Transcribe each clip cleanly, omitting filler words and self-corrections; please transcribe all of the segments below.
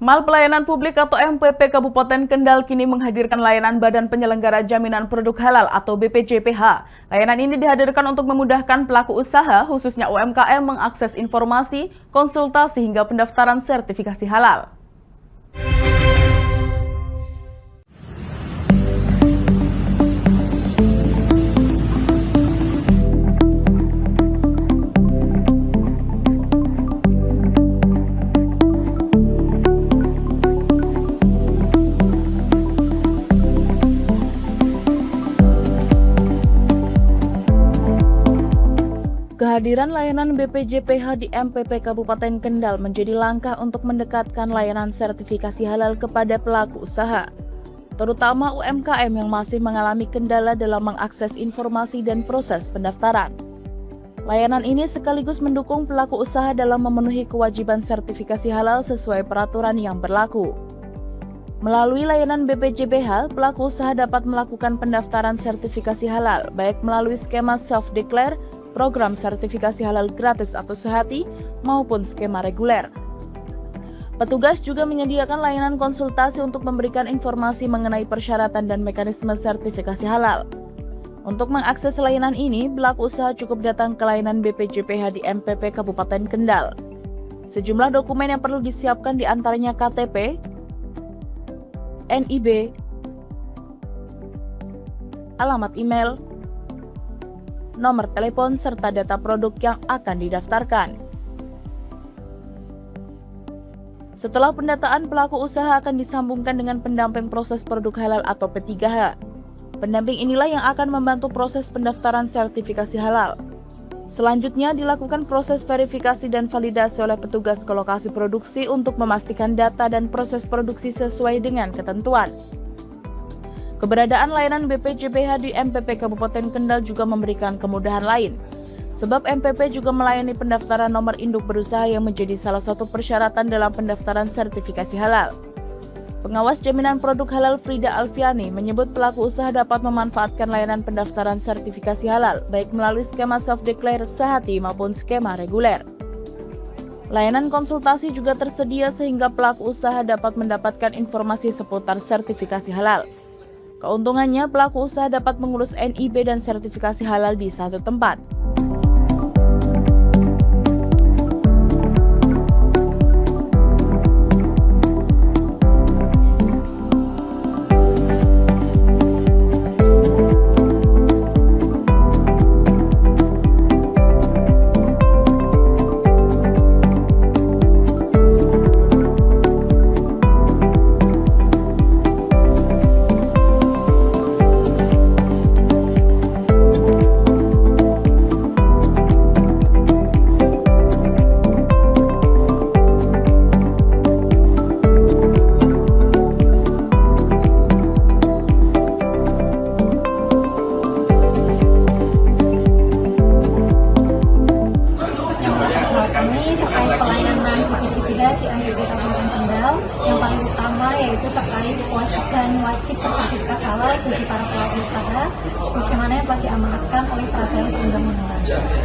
Mal Pelayanan Publik atau MPP Kabupaten Kendal kini menghadirkan layanan Badan Penyelenggara Jaminan Produk Halal atau BPJPH. Layanan ini dihadirkan untuk memudahkan pelaku usaha, khususnya UMKM, mengakses informasi, konsultasi hingga pendaftaran sertifikasi halal. Kehadiran layanan BPJPH di MPP Kabupaten Kendal menjadi langkah untuk mendekatkan layanan sertifikasi halal kepada pelaku usaha, terutama UMKM yang masih mengalami kendala dalam mengakses informasi dan proses pendaftaran. Layanan ini sekaligus mendukung pelaku usaha dalam memenuhi kewajiban sertifikasi halal sesuai peraturan yang berlaku. Melalui layanan BPJPH, pelaku usaha dapat melakukan pendaftaran sertifikasi halal, baik melalui skema self-declare, program sertifikasi halal gratis atau sehati, maupun skema reguler. Petugas juga menyediakan layanan konsultasi untuk memberikan informasi mengenai persyaratan dan mekanisme sertifikasi halal. Untuk mengakses layanan ini, pelaku usaha cukup datang ke layanan BPJPH di MPP Kabupaten Kendal. Sejumlah dokumen yang perlu disiapkan diantaranya KTP, NIB, alamat email, nomor telepon, serta data produk yang akan didaftarkan. Setelah pendataan, pelaku usaha akan disambungkan dengan pendamping proses produk halal atau P3H. Pendamping inilah yang akan membantu proses pendaftaran sertifikasi halal. Selanjutnya dilakukan proses verifikasi dan validasi oleh petugas ke lokasi produksi untuk memastikan data dan proses produksi sesuai dengan ketentuan. Keberadaan layanan BPJPH di MPP Kabupaten Kendal juga memberikan kemudahan lain, sebab MPP juga melayani pendaftaran nomor induk berusaha yang menjadi salah satu persyaratan dalam pendaftaran sertifikasi halal. Pengawas Jaminan Produk Halal Frida Alfiani menyebut pelaku usaha dapat memanfaatkan layanan pendaftaran sertifikasi halal, baik melalui skema self-declare sehati maupun skema reguler. Layanan konsultasi juga tersedia sehingga pelaku usaha dapat mendapatkan informasi seputar sertifikasi halal. Keuntungannya, pelaku usaha dapat mengurus NIB dan sertifikasi halal di satu tempat. di MPP Kabupaten Kendal. Yang paling utama yaitu terkait kewajiban wajib bersertifikat halal bagi para pelaku usaha, sebagaimana yang telah diamanatkan oleh peraturan perundang-undangan.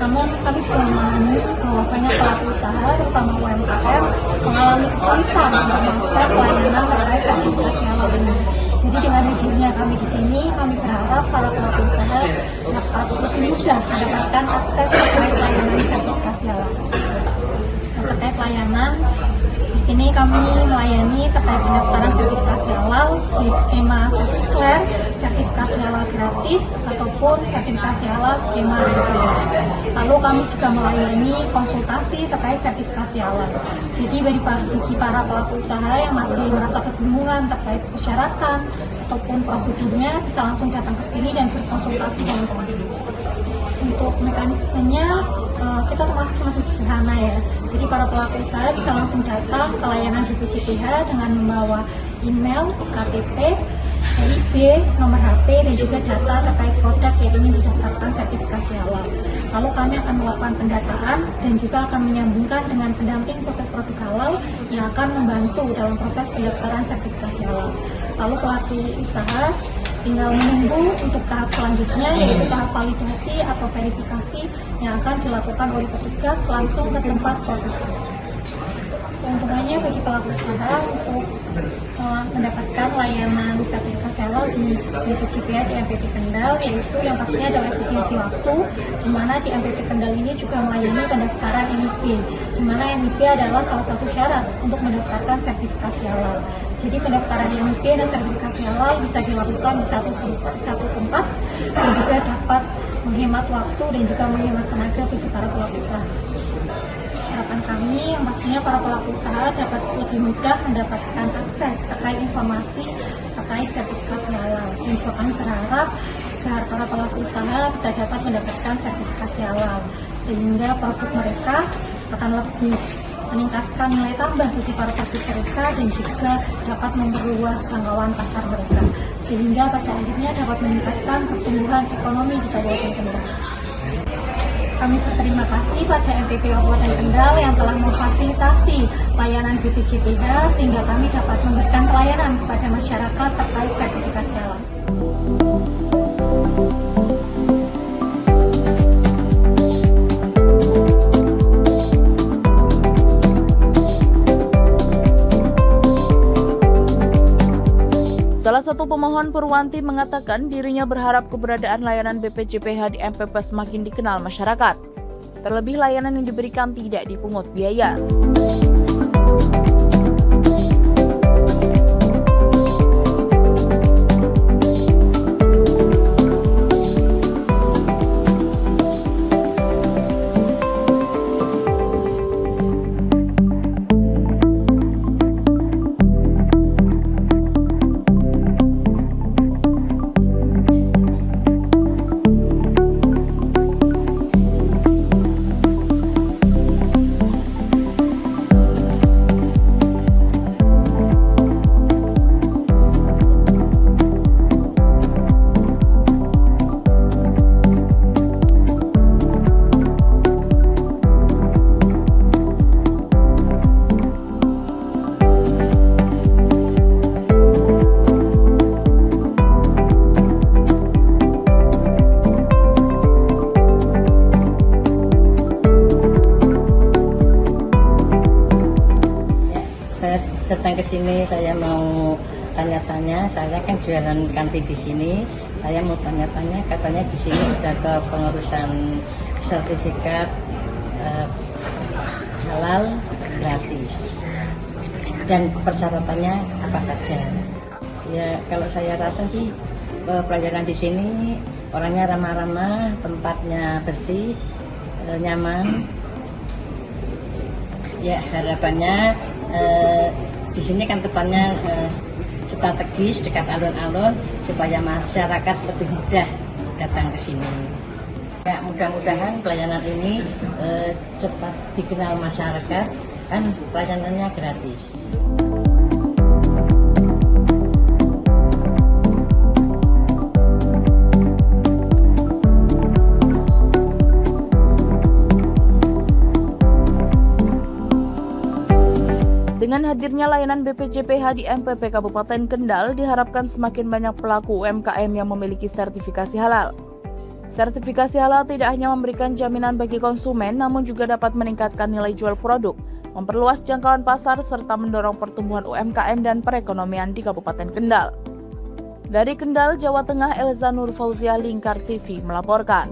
Namun kami juga memahami bahwa banyak pelaku usaha, terutama UMKM, mengalami kesulitan untuk mengakses layanan terkait sertifikasi halal ini. Jadi dengan hadirnya kami di sini, kami berharap para pelaku usaha dapat lebih mudah mendapatkan akses terkait layanan sertifikasi halal. Terkait layanan, di sini kami melayani terkait pendaftaran sertifikasi halal di skema self-declare, sertifikasi halal gratis, ataupun sertifikasi halal skema reguler. Lalu kami juga melayani konsultasi terkait sertifikasi halal. Jadi bagi para pelaku usaha yang masih merasa kebingungan terkait persyaratan ataupun prosedurnya, bisa langsung datang ke sini dan berkonsultasi dengan kami. Untuk mekanismenya, kita termasuk masih sederhana ya. Jadi para pelaku usaha bisa langsung datang ke layanan BPJPH dengan membawa email, KTP, NIB, nomor HP, dan juga data terkait produk yang ingin didaftarkan sertifikasi halal. Lalu kami akan melakukan pendataan dan juga akan menyambungkan dengan pendamping proses produk halal yang akan membantu dalam proses pendaftaran sertifikasi halal. Lalu pelaku usaha tinggal menunggu untuk tahap selanjutnya, yaitu tahap validasi atau verifikasi yang akan dilakukan oleh petugas langsung ke tempat produksi. Keuntungannya selanjutnya bagi pelaku usaha untuk mendapatkan layanan sertifikasi halal di BPJPH di MPP Kendal, yaitu yang pastinya adalah efisiensi waktu, di mana di MPP Kendal ini juga melayani pendaftaran NIP, di mana NIP adalah salah satu syarat untuk mendaftarkan sertifikasi halal. Jadi pendaftaran NIP dan sertifikasi halal bisa dilakukan di satu tempat dan juga dapat menghemat waktu dan juga menghemat tenaga bagi para pelaku usaha. Harapan kami yang pastinya para pelaku usaha dapat lebih mudah mendapatkan akses terkait informasi terkait sertifikasi halal. Dan juga kami berharap agar para pelaku usaha bisa dapat mendapatkan sertifikasi halal sehingga produk mereka akan lebih meningkatkan nilai tambah bagi para produk mereka dan juga dapat memperluas jangkauan pasar mereka sehingga pada akhirnya dapat meningkatkan pertumbuhan ekonomi di Kabupaten Kendal. Kami berterima kasih pada MPP Kabupaten Kendal yang telah memfasilitasi layanan BPJPH sehingga kami dapat memberikan pelayanan kepada masyarakat terkait sertifikasi halal. Salah satu pemohon Purwanti mengatakan dirinya berharap keberadaan layanan BPJPH di MPP semakin dikenal masyarakat. Terlebih layanan yang diberikan tidak dipungut biaya. Saya datang ke sini, saya mau tanya-tanya. Saya kan jualan kantin di sini. Saya mau tanya-tanya, katanya di sini udah ke pengurusan sertifikat halal gratis. Dan persyaratannya apa saja? Ya kalau saya rasa sih pelayanan di sini orangnya ramah-ramah, tempatnya bersih, nyaman. Ya harapannya di sini kan tempatnya strategis dekat alun-alun supaya masyarakat lebih mudah datang ke sini. Ya mudah-mudahan pelayanan ini cepat dikenal masyarakat, kan pelayanannya gratis. Dengan hadirnya layanan BPJPH di MPP Kabupaten Kendal, diharapkan semakin banyak pelaku UMKM yang memiliki sertifikasi halal. Sertifikasi halal tidak hanya memberikan jaminan bagi konsumen, namun juga dapat meningkatkan nilai jual produk, memperluas jangkauan pasar, serta mendorong pertumbuhan UMKM dan perekonomian di Kabupaten Kendal. Dari Kendal, Jawa Tengah, Elza Nur Fauzia, Lingkar TV melaporkan.